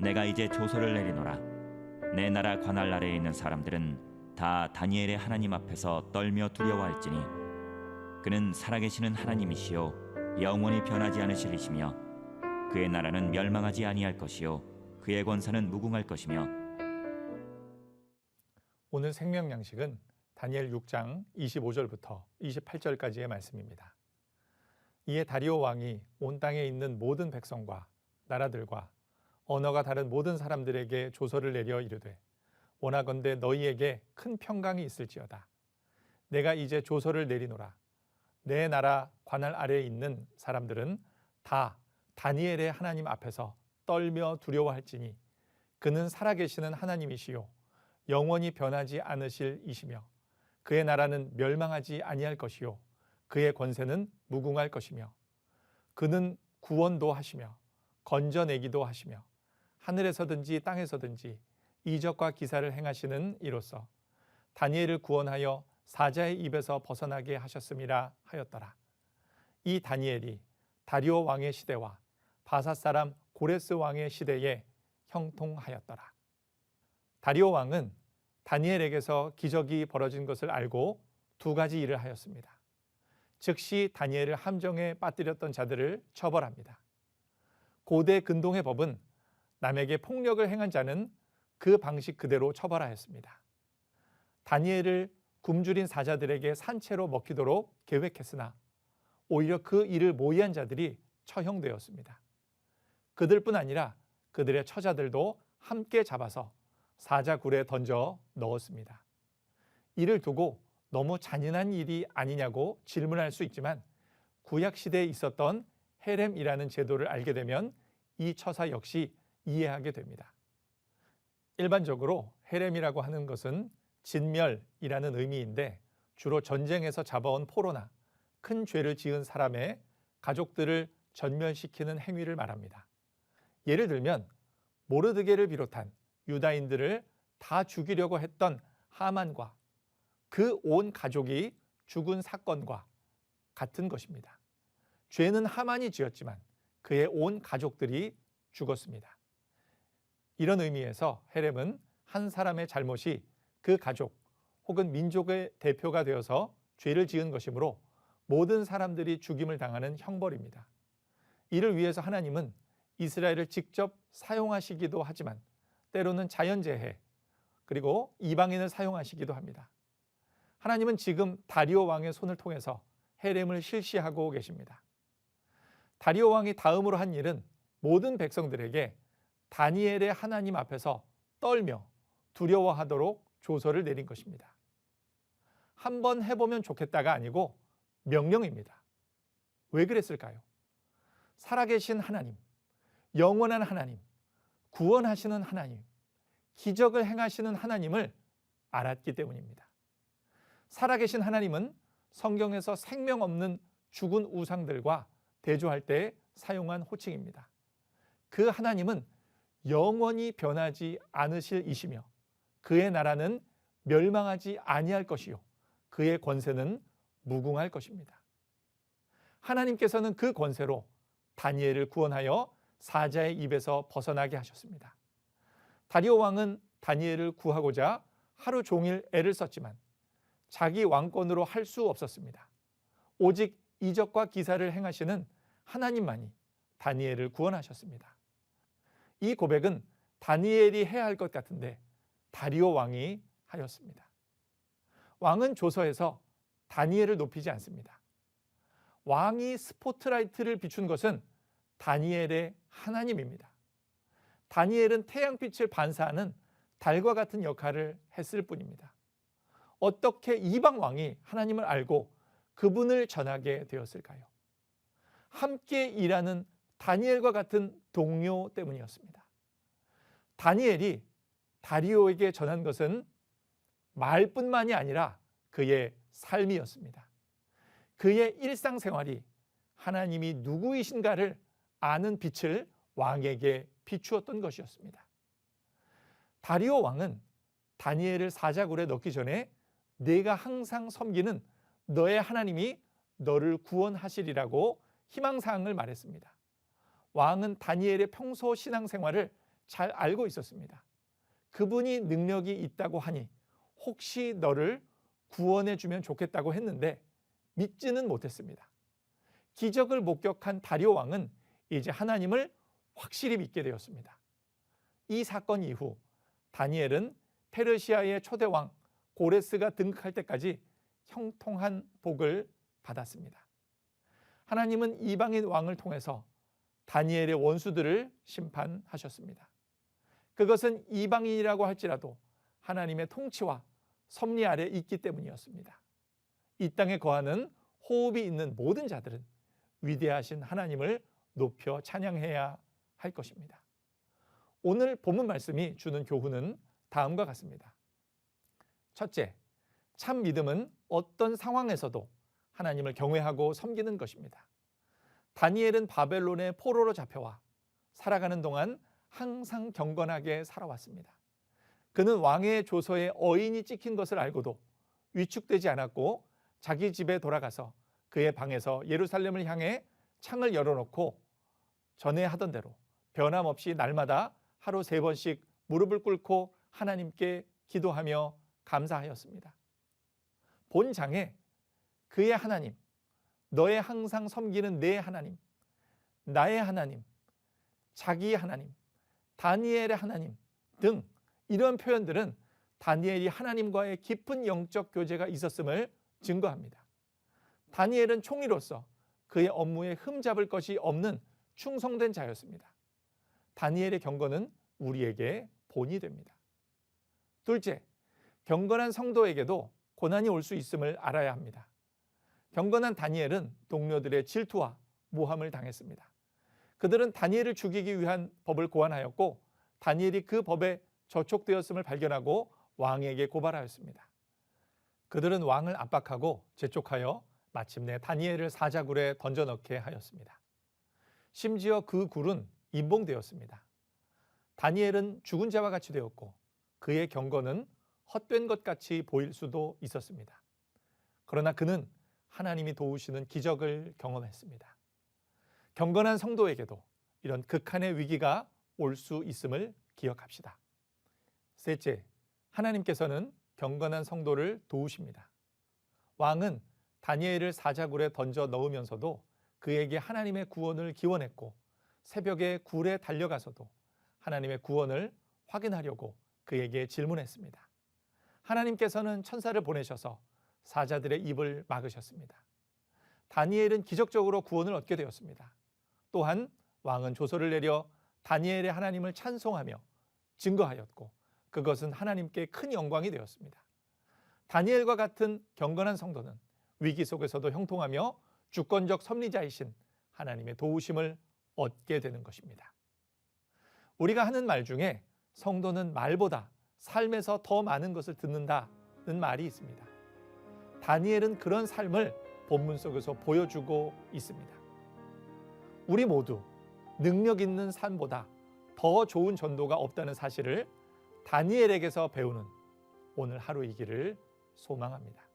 내가 이제 조서를 내리노라. 내 나라 관할 아래에 있는 사람들은 다 다니엘의 하나님 앞에서 떨며 두려워할지니 그는 살아계시는 하나님이시요 영원히 변하지 않으실 이시며 그의 나라는 멸망하지 아니할 것이요 그의 권세는 무궁할 것이며. 오늘 생명 양식은 다니엘 6장 25절부터 28절까지의 말씀입니다. 이에 다리오 왕이 온 땅에 있는 모든 백성과 나라들과 언어가 다른 모든 사람들에게 조서를 내려 이르되 원하건대 너희에게 큰 평강이 있을지어다. 내가 이제 조서를 내리노라. 내 나라 관할 아래에 있는 사람들은 다 다니엘의 하나님 앞에서 떨며 두려워할지니 그는 살아계시는 하나님이시요 영원히 변하지 않으실 이시며 그의 나라는 멸망하지 아니할 것이요 그의 권세는 무궁할 것이며 그는 구원도 하시며 건져내기도 하시며 하늘에서든지 땅에서든지 이적과 기사를 행하시는 이로써 다니엘을 구원하여 사자의 입에서 벗어나게 하셨음이라 하였더라. 이 다니엘이 다리오 왕의 시대와 바사 사람 고레스 왕의 시대에 형통하였더라. 다리오 왕은 다니엘에게서 기적이 벌어진 것을 알고 두 가지 일을 하였습니다. 즉시 다니엘을 함정에 빠뜨렸던 자들을 처벌합니다. 고대 근동의 법은 남에게 폭력을 행한 자는 그 방식 그대로 처벌하였습니다. 다니엘을 굶주린 사자들에게 산채로 먹히도록 계획했으나 오히려 그 일을 모의한 자들이 처형되었습니다. 그들뿐 아니라 그들의 처자들도 함께 잡아서 사자굴에 던져 넣었습니다. 이를 두고 너무 잔인한 일이 아니냐고 질문할 수 있지만 구약시대에 있었던 헤렘이라는 제도를 알게 되면 이 처사 역시 이해하게 됩니다. 일반적으로 헤렘이라고 하는 것은 진멸이라는 의미인데 주로 전쟁에서 잡아온 포로나 큰 죄를 지은 사람의 가족들을 전멸시키는 행위를 말합니다. 예를 들면 모르드게를 비롯한 유다인들을 다 죽이려고 했던 하만과 그 온 가족이 죽은 사건과 같은 것입니다. 죄는 하만이 지었지만 그의 온 가족들이 죽었습니다. 이런 의미에서 헤렘은 한 사람의 잘못이 그 가족 혹은 민족의 대표가 되어서 죄를 지은 것이므로 모든 사람들이 죽임을 당하는 형벌입니다. 이를 위해서 하나님은 이스라엘을 직접 사용하시기도 하지만 때로는 자연재해 그리고 이방인을 사용하시기도 합니다. 하나님은 지금 다리오 왕의 손을 통해서 헤렘을 실시하고 계십니다. 다리오 왕이 다음으로 한 일은 모든 백성들에게 다니엘의 하나님 앞에서 떨며 두려워하도록 조서를 내린 것입니다. 한번 해보면 좋겠다가 아니고 명령입니다. 왜 그랬을까요? 살아계신 하나님, 영원한 하나님, 구원하시는 하나님, 기적을 행하시는 하나님을 알았기 때문입니다. 살아계신 하나님은 성경에서 생명 없는 죽은 우상들과 대조할 때 사용한 호칭입니다. 그 하나님은 영원히 변하지 않으실 이시며 그의 나라는 멸망하지 아니할 것이요 그의 권세는 무궁할 것입니다. 하나님께서는 그 권세로 다니엘을 구원하여 사자의 입에서 벗어나게 하셨습니다. 다리오 왕은 다니엘을 구하고자 하루 종일 애를 썼지만 자기 왕권으로 할 수 없었습니다. 오직 이적과 기사를 행하시는 하나님만이 다니엘을 구원하셨습니다. 이 고백은 다니엘이 해야 할 것 같은데 다리오 왕이 하였습니다. 왕은 조서에서 다니엘을 높이지 않습니다. 왕이 스포트라이트를 비춘 것은 다니엘의 하나님입니다. 다니엘은 태양빛을 반사하는 달과 같은 역할을 했을 뿐입니다. 어떻게 이방 왕이 하나님을 알고 그분을 전하게 되었을까요? 함께 일하는 다니엘과 같은 동료 때문이었습니다. 다니엘이 다리오에게 전한 것은 말뿐만이 아니라 그의 삶이었습니다. 그의 일상생활이 하나님이 누구이신가를 아는 빛을 왕에게 비추었던 것이었습니다. 다리오 왕은 다니엘을 사자굴에 넣기 전에 내가 항상 섬기는 너의 하나님이 너를 구원하시리라고 희망사항을 말했습니다. 왕은 다니엘의 평소 신앙생활을 잘 알고 있었습니다. 그분이 능력이 있다고 하니 혹시 너를 구원해 주면 좋겠다고 했는데 믿지는 못했습니다. 기적을 목격한 다리오 왕은 이제 하나님을 확실히 믿게 되었습니다. 이 사건 이후 다니엘은 페르시아의 초대왕 고레스가 등극할 때까지 형통한 복을 받았습니다. 하나님은 이방인 왕을 통해서 다니엘의 원수들을 심판하셨습니다. 그것은 이방인이라고 할지라도 하나님의 통치와 섭리 아래 있기 때문이었습니다. 이 땅에 거하는 호흡이 있는 모든 자들은 위대하신 하나님을 높여 찬양해야 할 것입니다. 오늘 본문 말씀이 주는 교훈은 다음과 같습니다. 첫째, 참 믿음은 어떤 상황에서도 하나님을 경외하고 섬기는 것입니다. 다니엘은 바벨론의 포로로 잡혀와 살아가는 동안 항상 경건하게 살아왔습니다. 그는 왕의 조서에 어인이 찍힌 것을 알고도 위축되지 않았고 자기 집에 돌아가서 그의 방에서 예루살렘을 향해 창을 열어놓고 전에 하던 대로 변함없이 날마다 하루 3번씩 무릎을 꿇고 하나님께 기도하며 감사하였습니다. 본장에 그의 하나님, 너의 항상 섬기는 내 하나님, 나의 하나님, 자기의 하나님, 다니엘의 하나님 등 이런 표현들은 다니엘이 하나님과의 깊은 영적 교제가 있었음을 증거합니다. 다니엘은 총리로서 그의 업무에 흠잡을 것이 없는 충성된 자였습니다. 다니엘의 경건은 우리에게 본이 됩니다. 둘째, 경건한 성도에게도 고난이 올 수 있음을 알아야 합니다. 경건한 다니엘은 동료들의 질투와 모함을 당했습니다. 그들은 다니엘을 죽이기 위한 법을 고안하였고 다니엘이 그 법에 저촉되었음을 발견하고 왕에게 고발하였습니다. 그들은 왕을 압박하고 재촉하여 마침내 다니엘을 사자굴에 던져넣게 하였습니다. 심지어 그 굴은 임봉되었습니다. 다니엘은 죽은 자와 같이 되었고 그의 경건은 헛된 것 같이 보일 수도 있었습니다. 그러나 그는 하나님이 도우시는 기적을 경험했습니다. 경건한 성도에게도 이런 극한의 위기가 올 수 있음을 기억합시다. 셋째, 하나님께서는 경건한 성도를 도우십니다. 왕은 다니엘을 사자굴에 던져 넣으면서도 그에게 하나님의 구원을 기원했고 새벽에 굴에 달려가서도 하나님의 구원을 확인하려고 그에게 질문했습니다. 하나님께서는 천사를 보내셔서 사자들의 입을 막으셨습니다. 다니엘은 기적적으로 구원을 얻게 되었습니다. 또한 왕은 조서를 내려 다니엘의 하나님을 찬송하며 증거하였고 그것은 하나님께 큰 영광이 되었습니다. 다니엘과 같은 경건한 성도는 위기 속에서도 형통하며 주권적 섭리자이신 하나님의 도우심을 얻게 되는 것입니다. 우리가 하는 말 중에 성도는 말보다 삶에서 더 많은 것을 듣는다는 말이 있습니다. 다니엘은 그런 삶을 본문 속에서 보여주고 있습니다. 우리 모두 능력 있는 삶보다 더 좋은 전도가 없다는 사실을 다니엘에게서 배우는 오늘 하루이기를 소망합니다.